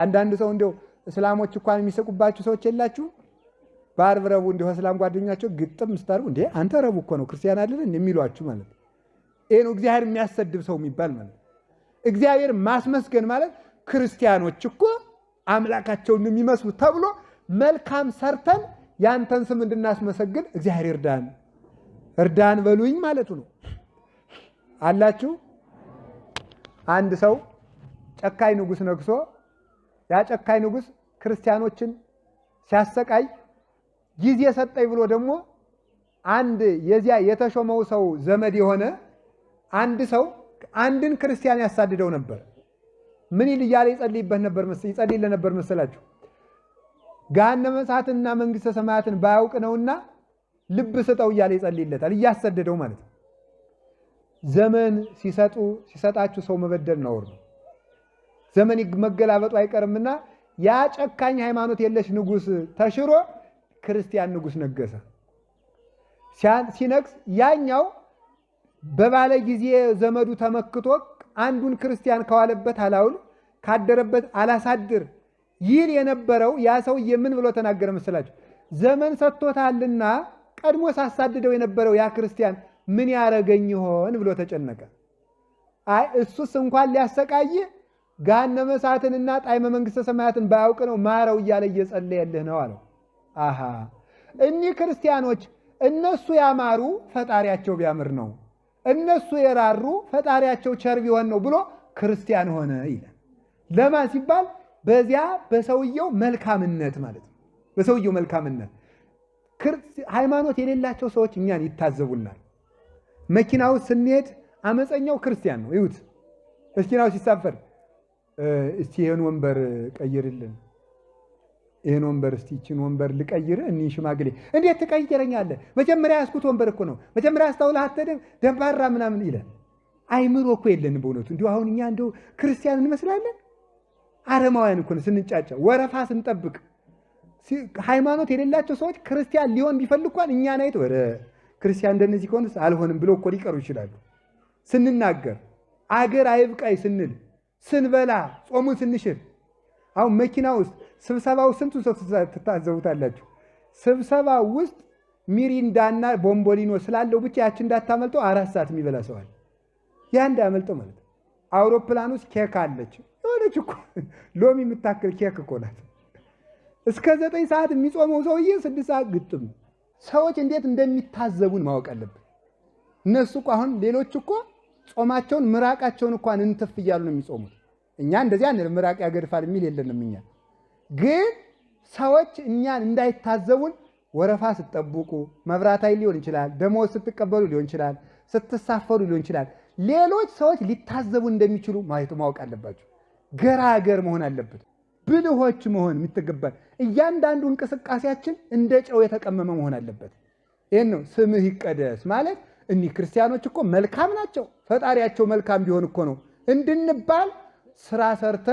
አንዳንድ ሰው እንደው እስላሞች እንኳን የሚሰቁባችሁ ሰዎች የላችሁ በአርብ ረቡዕ እንደው እስላም ጓደኛቸው ግጥም ስታርጉ እንዴ አንተ ረቡዕ እኮ ነው ክርስቲያን አይደል እንደሚሏችሁ ማለት ይሄ ነው እግዚአብሔር የሚያሰድብ ሰው የሚባል ማለት እግዚአብሔር ማስመስገን ማለት ክርስቲያኖች እኮ አምላካቸውን የሚመስሉ ተብሎ መልካም ሰርተን ያንተን ስም እንድናስመሰግን እግዚአብሔር እርዳን በሉኝ ማለቱ ነው አላችሁ አንድ ሰው ጨካኝ ንጉስ ነግሶ ያ ጨካኝ ንጉስ ክርስቲያኖችን ሲያሰቃይ ጊዜ ሰጠኝ ብሎ ደግሞ አንድ የዚያ የተሾመው ሰው ዘመድ የሆነ አንድ ሰው አንድን ክርስቲያን ያሳድደው ነበር ምን ይልያለ ይጸልይለት ነበር መሰላችሁ ገሃነመ እሳትና መንግስተ ሰማያትን ባያውቅ ነውና ልብ ስጠው ይያለ ይጸልይለታል እያሰደደው ማለት ዘመን ሲሰጣችሁ ሰው መበደል ነው ዘመን መገላበጡ አይቀርምና ያ ጨካኝ ሃይማኖት የለሽ ንጉስ ተሽሮ ክርስቲያን ንጉስ ነገሰ ሲነክስ ያኛው በባለ ጊዜ ዘመዱ ተመክቶ አንዱን ክርስቲያን ከዋለበት አላውል ካደረበት አላሳድር ይል የነበረው ያ ሰው የምን ብሎ ተናገረ መስላችሁ ዘመን ሰጥቶታልና ቀድሞ ሳሳድደው የነበረው ያ ክርስቲያን ምን ያረገኝ ይሆን ብሎ ተጨነቀ አይ እሱስ እንኳን ሊያሰቃይ ገሃነመ እሳትንና ጣዕመ መንግስተ ሰማያትን ባያውቅ ነው ማረው ይያለ እየጸለየልህ ነው አለው አሃ እኒ ክርስቲያኖች እነሱ ያማሩ ፈጣሪያቸው ቢያምር ነው እነሱ የራሩ ፈጣሪያቸው ቸር ቢሆን ነው ብሎ ክርስቲያን ሆነ ይላል ለማን ሲባል በዚያ በሰውየው መልካምነት ማለት ነው በሰውየው መልካምነት ሃይማኖት የሌላቸው ሰዎች እኛን ይታዘቡናል መኪናው ስንሄድ አመፀኛው ክርስቲያን ነው ይሁት መኪናው ሲሳፈር እስቲ ይሄን ወንበር ቀይርልን ይሄን ወንበር እስቲ እቺን ወንበር ልቀይር እኒ ሽማግሌ እንዴት ትቀይረኛለህ መጀመሪያ ያስኩት ወንበር እኮ ነው መጀመሪያ አስተውለህ አትደም ደባራ ምናምን ይላል አይምሮ እኮ የለን በእውነቱ እንዴ አሁን እኛ እንደው ክርስቲያን እንመስላለን አረማውያን እኮ ስንጫጫ ወረፋ ስንጠብቅ ሃይማኖት የሌላቸው ሰዎች ክርስቲያን ሊሆን ቢፈልጉን እኛ ናይት ወረ ክርስቲያን እንደነዚህ ከሆነስ አልሆንም ብሎ እኮ ሊቀሩ ይችላሉ ስንናገር አገር አይብቃይ ስንል ስንበላ ጾሙን ስንሽር አሁን መኪና ውስጥ ስብሰባው ስንቱ ሰው ተታዘቡታላችሁ ስብሰባው ውስጥ ሚሪንዳና ቦምቦሊኖ ስላለው ብቻ ያቺ እንዳታመልጠው 4 ሰዓት የሚበላ ሰው አለ ያ እንዳያመልጠው ማለት አውሮፕላን ውስጥ ኬክ አለች የሆነች እኮ ሎሚ የምታክል ኬክ እኮ ናት እስከ 9 ሰዓት የሚጾመው ሰውዬ 6 ሰዓት ግጥም ሰዎች እንዴት እንደሚታዘቡን ማወቅ አለብን እነሱ እኮ አሁን ሌሎች እኮ ጾማቸውን ምራቃቸውን እንኳን እንትፍ ይያሉ ነው የሚጾሙት እኛ እንደዚህ አንል ምራቅ ያገድፋል የሚል የለንም እኛ ግን ሰዎች እኛን እንዳይታዘቡን ወረፋ ስትጠብቁ መብራት ኃይል ሊሆን ይችላል ደሞዝ ስትቀበሉ ሊሆን ይችላል ስትሳፈሩ ሊሆን ይችላል ሌሎች ሰዎች ሊታዘቡ እንደሚችሉ ማወቅ አለባችሁ ገራገር መሆን አለበት ብልሆች መሆን የምትገባን እያንዳንዱ እንቅስቃሴያችን እንደ ጨው የተቀመመ መሆን አለበት ይሄን ነው ስምህ ይቀደስ ማለት እኒ ክርስቲያኖች እኮ መልካም ናቸው ፈጣሪያቸው መልካም ቢሆን እኮ ነው እንድንባል ስራ ሰርተ